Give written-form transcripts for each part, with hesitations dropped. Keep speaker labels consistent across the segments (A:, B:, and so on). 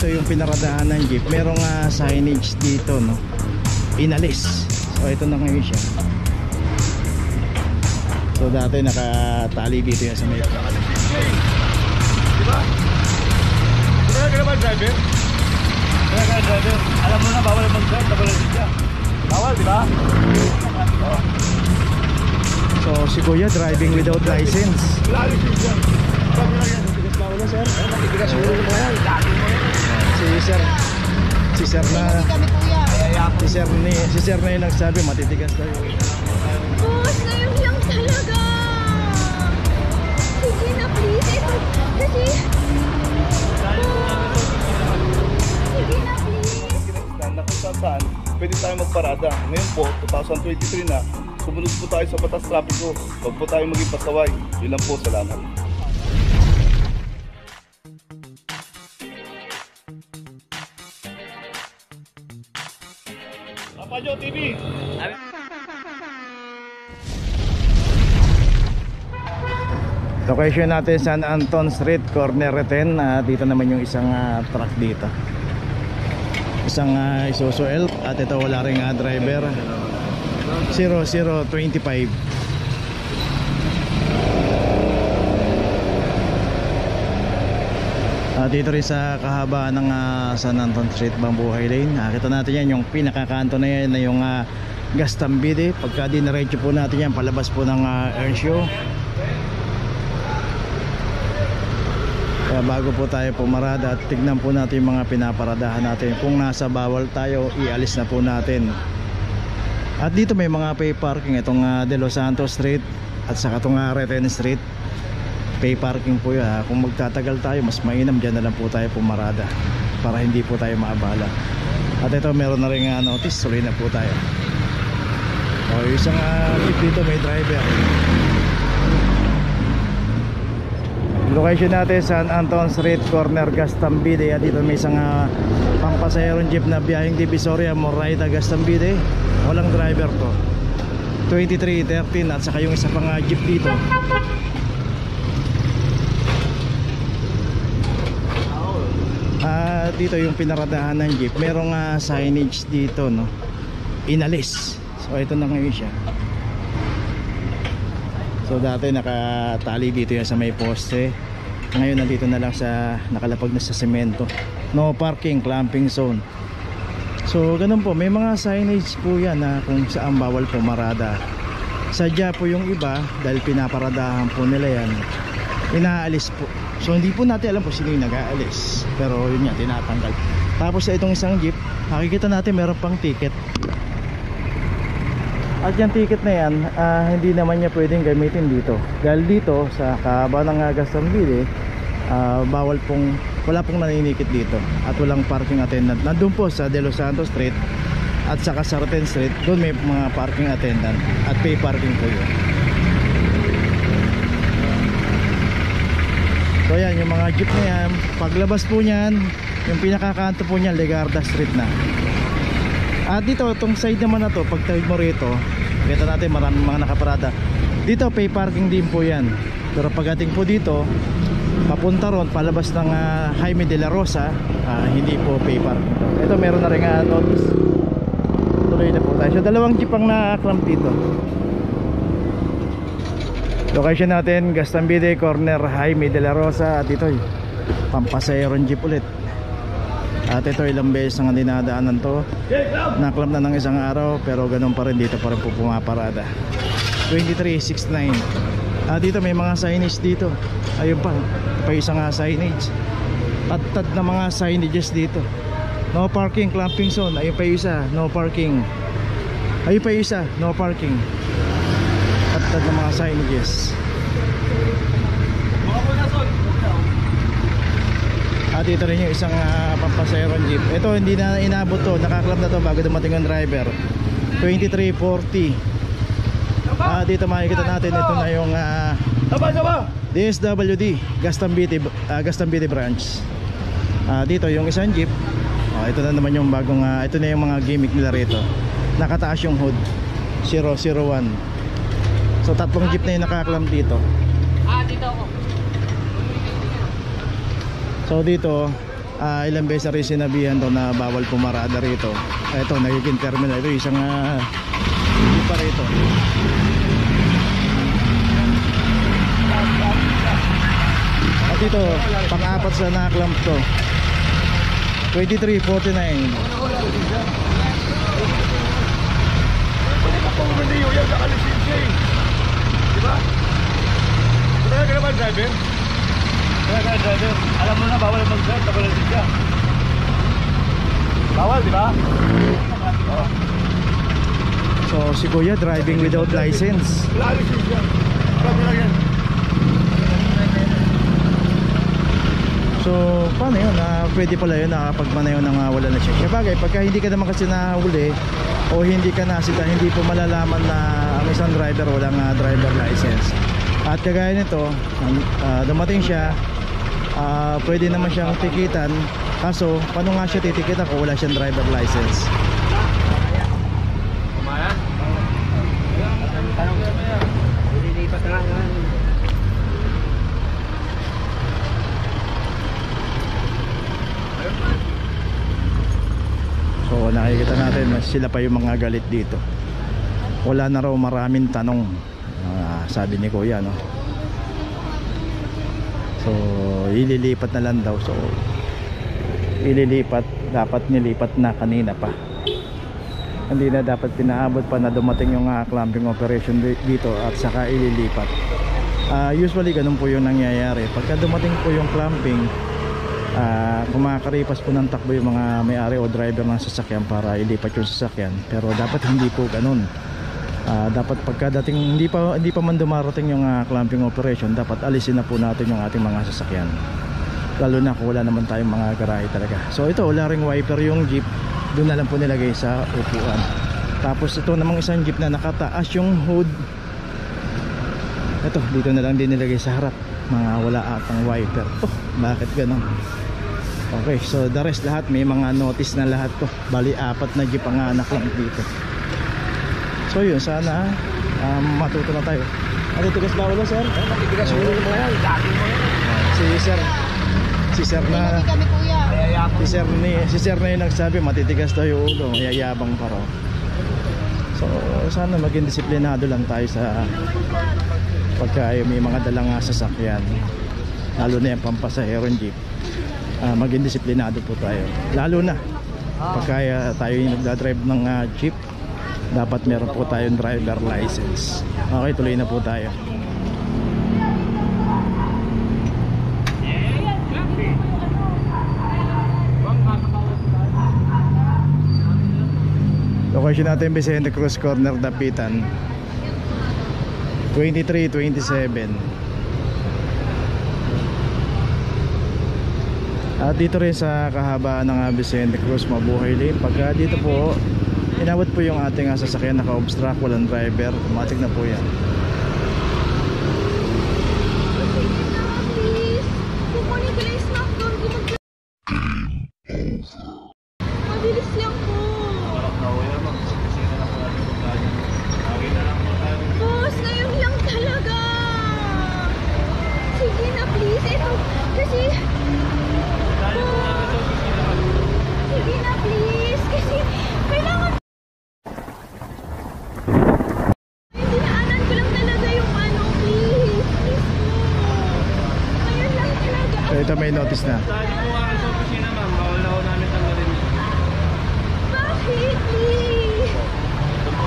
A: Ito yung pinaradahan ng jeep. Merong signage dito, no? Inalis. So ito na ngayon siya. So dati nakatali dito yan sa may.
B: Diba? Diba ka naman driver? Diba ka driver? Alam mo na bawal mag-drive, bawal siya. Bawal, diba?
A: So si Kuya driving without license.
B: Wala license yan. Sabi na yan. Tigas bawal na sir. Tigas siguro mo yan.
A: Si sir na si sir na yung nagsabi matitigas tayo.
C: Boss, ngayon lang talaga. Sige na please. Ito, kasi... Sige na please.
B: Na kung saan, pwede tayo magparada. Ngayon po, 2023 na, sumunod po tayo sa batas trapiko. Huwag po tayo maging pasaway. Yun lang po, salamat. Papajo TV!
A: Location natin San Anton Street, corner 10. Dito naman yung isang truck dito. Isang Isuzu Elf. At ito wala ring driver. 0025. Dito rin sa kahabaan ng San Anton Street, Bambuhay Lane. Nakita natin yan, yung pinakakanto na yan na yung Gastambide. Pagka dinaretso po natin yan, palabas po ng Earnshaw. Kaya bago po tayo pumarada at tignan po natin yung mga pinaparadahan natin. Kung nasa bawal tayo, ialis na po natin. At dito may mga pay parking. Itong De Los Santos Street at saka itong Reten Street, pay parking po yan. Kung magtatagal tayo, mas mainam dyan na lang po tayo pumarada para hindi po tayo maabala. At ito meron na rin notice, suloy na po tayo. O isang jeep dito may driver. Location natin San Anton Street, corner Gastambide. Dito may isang pampasayerong jeep na biyaheng Divisoria, Moraita, Gastambide. Walang driver to. 2313 at saka yung isa pang jeep dito. Dito yung pinaradahan ng jeep. Merong signage dito, no? Inalis. So ito na ngayon siya. So dati nakatali dito yan sa may poste. Ngayon nandito na lang sa nakalapag na sa semento. No parking, clamping zone. So ganun po, may mga signage po yan na kung saan bawal pumarada. Sadya po yung iba dahil pinaparadahan po nila yan, inaalis po. So hindi po natin alam po sino yung nag-aalis, pero yun nga, tinatanggal. Tapos sa itong isang jeep, nakikita natin meron pang ticket. At yung ticket na yan, hindi naman niya pwedeng gamitin dito. Dahil dito sa kahaba ng Gastambide, bawal pong, wala pong naninikit dito. At walang parking attendant. Nandun po sa De Los Santos Street at saka sa Reten Street, doon may mga parking attendant at pay parking po yun. So yan, yung mga jeep na yan, paglabas po niyan, yung pinakakanto po niyan, Legarda Street na. At dito, itong side naman na to, pag tawid mo rito, kita natin maraming mga nakaparada. Dito, pay parking din po yan. Pero pagdating po dito, papunta ron, palabas ng Jaime de la Rosa, hindi po pay parking to. Ito, meron na rin notice. Tuloy na po tayo. So, dalawang jeep ang na-clamp dito. Location natin, Gastambide, corner Jaime de la Rosa. At ito, pampasayerong jeep ulit. At ito, ilang beses ang dinadaanan to. Naklamp na ng isang araw, pero ganun pa rin, dito pa rin po pumaparada. 2369. Dito may mga signage dito. Ayun pa, pa isang signage. Tad na mga signages dito. No parking, clamping zone. Ayun pa isa, no parking. Ayun pa isa, no parking. Tad na mga signages. At dito rin yung isang pampasayerong jeep. Ito hindi na inabot to, nakaklap na to bago dumating ang driver. 2340. Dito makikita natin, ito na yung DSWD Gastambide branch. Dito yung isang jeep. Ito na naman yung bagong ito na yung mga gimmick nila rito. Nakataas yung hood 001. So tatlong jeep na yung nakaklam dito.
C: Dito ako.
A: So dito Ilang beses na rin sinabihan to na bawal pumarada rito. Ito, nagiging terminal. Ito isang hindi pa rito. At ito, pang-apat sa naklamp to. 23.49.
B: Hindi yun yan, nakalisin siya eh. Diba? Kaya ka naman driver? Kaya ka driver. Alam mo na, bawal mag-drive, nakalisin siya. Bawal, di ba? Oo.
A: So si Kuya driving without license.
B: Nakalisin siya. Alam mo na yan.
A: So paano yun? Pwede pala yun nakapagmanayo nang wala na siya. Sabagay, pagka hindi ka naman kasi nahuli o hindi ka nasita, hindi po malalaman na ang isang driver walang driver license. At kagaya nito, dumating siya, pwede naman siyang tikitan. Kaso paano nga siya titikitan kung wala siyang driver license? So nakikita natin sila pa yung mga galit dito. Wala na raw maraming tanong, sabi ni Kuya, no? So ililipat na lang daw. So ililipat, dapat nilipat na kanina pa. Hindi na dapat pinaabot pa na dumating yung clamping operation dito at saka ililipat. Usually ganun po yung nangyayari. Pagka dumating po yung clamping, kumakaripas po ng takbo yung mga may-ari o driver ng sasakyan para ilipat yung sasakyan. Pero dapat hindi po ganun. Dapat pagkadating hindi pa man dumarating yung clamping operation, dapat alisin na po natin yung ating mga sasakyan. Lalo na kung wala naman tayong mga garahe talaga. So ito, wala ring wiper yung jeep, doon na lang po nilagay sa upuan. Tapos ito namang isang jeep na nakataas yung hood, ito dito na lang din nilagay sa harap. Mga wala atang wiper. Oh, bakit ganun? Okay, so the rest lahat may mga notice na lahat to. Bali 4 na jeep ang anak lang dito. So yun, sana matuto na tayo. Ano tigas ba ulo, sir?
B: Matitigas yung ulo mo yan. Daging mo yan.
A: Si sir na
C: Kami kuya.
A: si sir na yung nagsabi matitigas daw yung ulo, mayayabang pa raw. So sana maging disiplinado lang tayo sa pagka may mga dalang sasakyan, lalo na yung pampasaherong jeep. Maging disiplinado po tayo, lalo na pagka tayo yung nagdadrive ng jeep, dapat meron po tayong driver license. Okay, tuloy na po tayo. Location natin Vicente Cruz Corner, Dapitan. 2327. At dito rin sa kahabaan ng Vicente Cruz, Mabuhay Lane. Pagka dito po inabot po yung ating sasakyan, naka-obstruct, walang driver, automatic na po yan.
C: Please. Kukunin ko lang yung snack doon. Mabilis lang po. Boss, ngayon lang talaga. Sige na please. Ito, kasi... Sige na please. Kasi kailangan... Dinaanan ko lang talaga yung ano, please. Please po. Ngayon lang talaga.
A: So ito may notice na.
C: Bakit, please?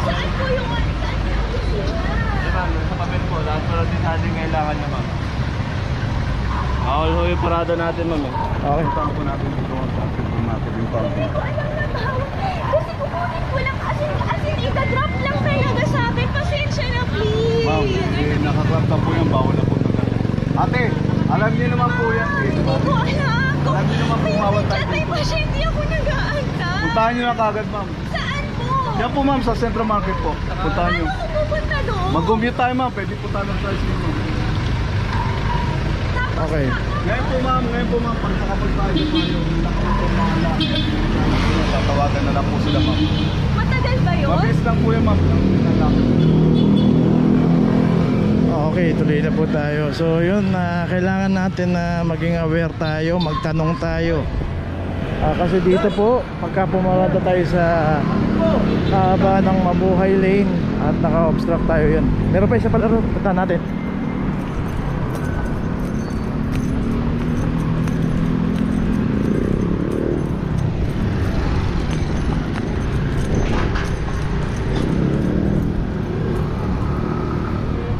C: Saan po yung ano? Saan yung opisina?
B: Sa papel po, lahat para din natin kailangan niya, ma'am. Bawal ho yung parada natin, ma'am.
A: Okay.
B: Puntahan po natin dito ang traffic po natin yung parking.
C: Hindi ko alam na bawal. Kasi kukunin ko lang. As in, ita-drop lang talaga sa akin. Pasensya na, please.
B: Ma'am, nakakrap na po yung bawal na po na. Ate, alam niyo naman po yan.
C: Hindi ko alam.
B: Alam niyo naman po bawal tayo.
C: May pasyente ako nag-aantay.
B: Puntahan niyo na kagad, ma'am.
C: Saan po?
B: Yan po, ma'am, sa Central Market po. Puntahan niyo.
C: Paano ako pupunta doon?
B: Mag-commute tayo, ma'am. Pwede po tayo ng tricycle, ma'am.
A: Okay.
B: Ngayon po, ma'am. Pag nakapagtayo tayo, nakapagtayo mga lang. Tatawagan na lang po sila, ma'am.
C: Matagal ba yun?
B: Mabilis lang po yan, ma'am.
A: Okay, tuloy na po tayo. So yun, kailangan natin na maging aware tayo, magtanong tayo Kasi dito po, pagka pumarada tayo sa haba ng Mabuhay Lane at naka-obstruct tayo yun. Meron pa isa pala ro, punta natin.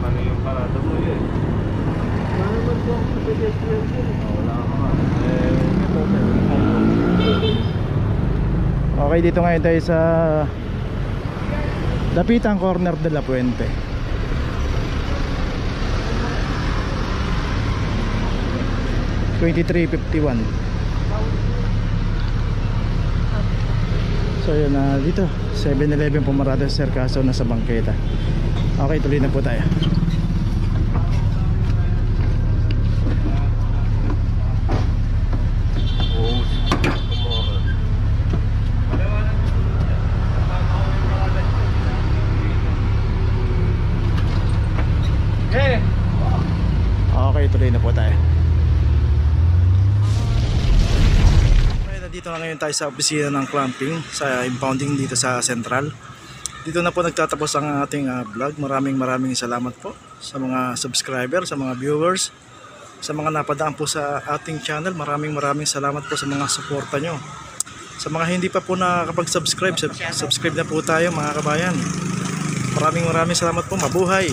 B: Paano yung parada mo yun? Wala ka nga.
A: Okay, dito ngayon tayo sa Dapitan Corner de la Puente. $23.51. So yun na dito 7-Eleven pumarada sa Sercaso na sa bangketa. Okay, tuloy na po tayo. Okay, tuloy na po tayo. Okay, nandito na ngayon tayo sa opisina ng clamping sa impounding dito sa Central. Dito na po nagtatapos ang ating vlog. Maraming salamat po sa mga subscriber, sa mga viewers, sa mga napadaan po sa ating channel. Maraming salamat po sa mga suporta nyo. Sa mga hindi pa po nakakapag-subscribe, subscribe na po tayo mga kabayan. Maraming salamat po. Mabuhay!